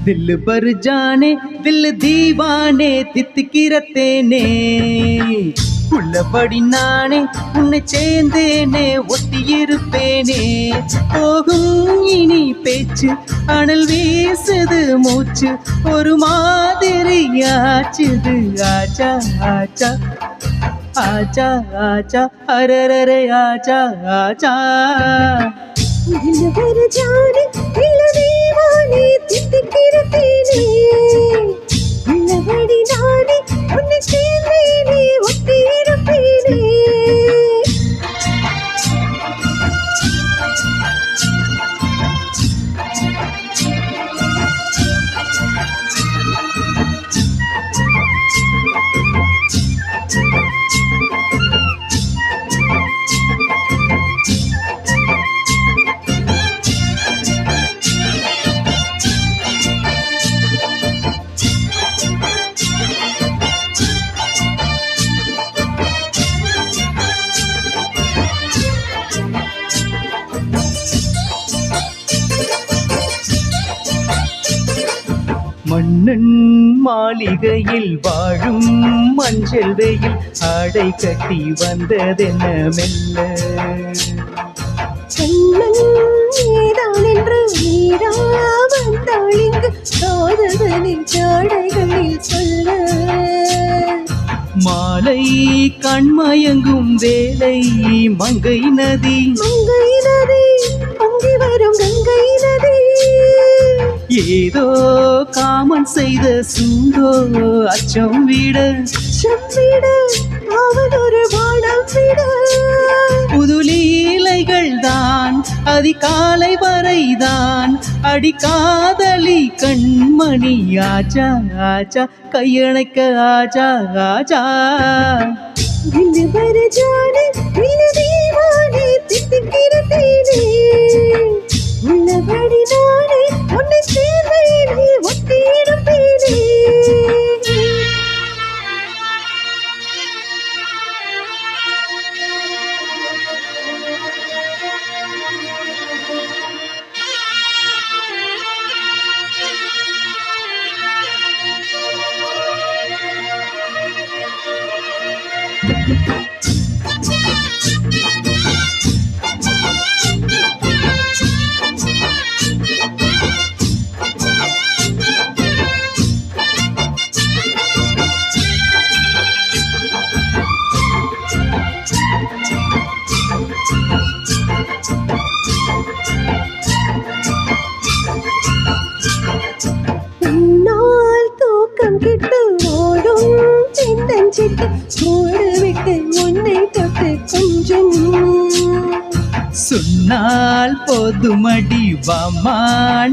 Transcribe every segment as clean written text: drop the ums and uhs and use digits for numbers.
दिल भर जाने दिल दीवाने தித்திக்கிறத்தேனே உள்ளபடி நானே உன்னை சேர்ந்தேனே ஒட்டியிருப்பேனே போகும் இனி பேச்சு அனல் வீசுது மூச்சு ஒரு மாதிரி ஆச்சுது ஆச்சா ஆச்சா ஆச்சா ஆச்சா அரரரே ஆச்சா ஆச்சா दिल भर जाने दिल दीवाने தித்திக்கிறத்தேனே உள்ளபடி நானே உன்னை சேர்ந்தேனே ஒட்டியிருப்பேனே மன்னன் மாளிகையில் வாழும் மஞ்சள் வெயில் ஆடை கட்டி வந்ததென்ன மெல்ல கண்ணன் நீதான் என்று நீரா வந்தாள் இங்கு காதலனின் ஜாடைகளில் சொல்ல மாலை கண்மயங்கும் வேலை மங்கை நதி பொங்கி வரும் கங்கை நதி ஏதோ காமன் செய்த சூடோ அச்சம் விட அவன் ஒரு வானம் விட புதுலீலைகள் தான் அதிகாலை வரைதான் அடிக்காதலி கண்மணி ஆச்சா ஆச்சா கையணைக்க ஆச்சா ஆச்சா दिल भर जाने दिल दीवाने தித்திக்கிறத்தேனே உள்ளபடி நானே உன்னை சேர்ந்தேனே ஒட்டியிருப்பேனே உன்னால் தூக்கம் கிட்டு ஓடும் சின்னஞ்சிட்டு கூடு விட்டு உன்னை தொட்டு கொஞ்சம் சொன்னால் போதுமடி வாமா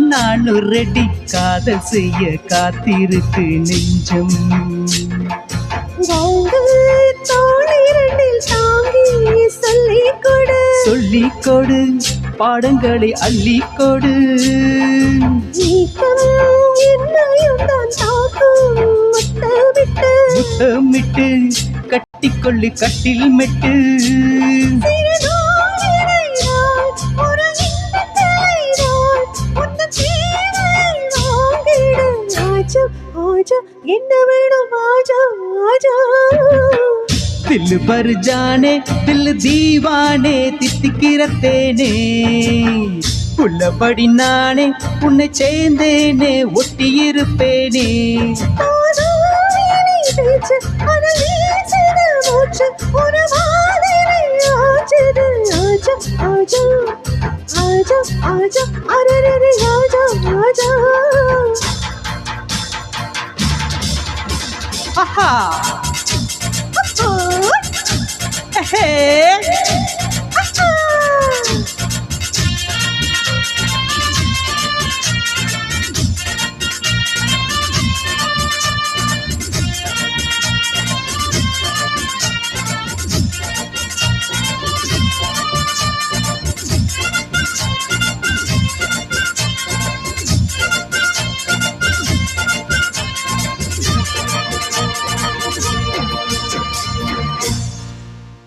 நானு ரெடி காதல் செய்ய காத்திருக்கு நெஞ்சம் வாங்க தோளிரண்டில் தாங்கி சொல்லிக் கொடு பாடங்களை அள்ளிக் கொடு நீக்கம் என்னையும் தான் தாக்கும் முத்தமிட்டு கட்டிக்கொள்ளு கட்டில் மெட்டு என்ன வேணும் ஆஜா ஆஜா दिल भर जाने दिल दीवाने தித்திக்கிறத்தேனே உள்ளபடி நானே உன்னை சேர்ந்தேனே ஒட்டியிருப்பேனே ஆஹா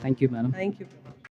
Thank you, madam. Thank you.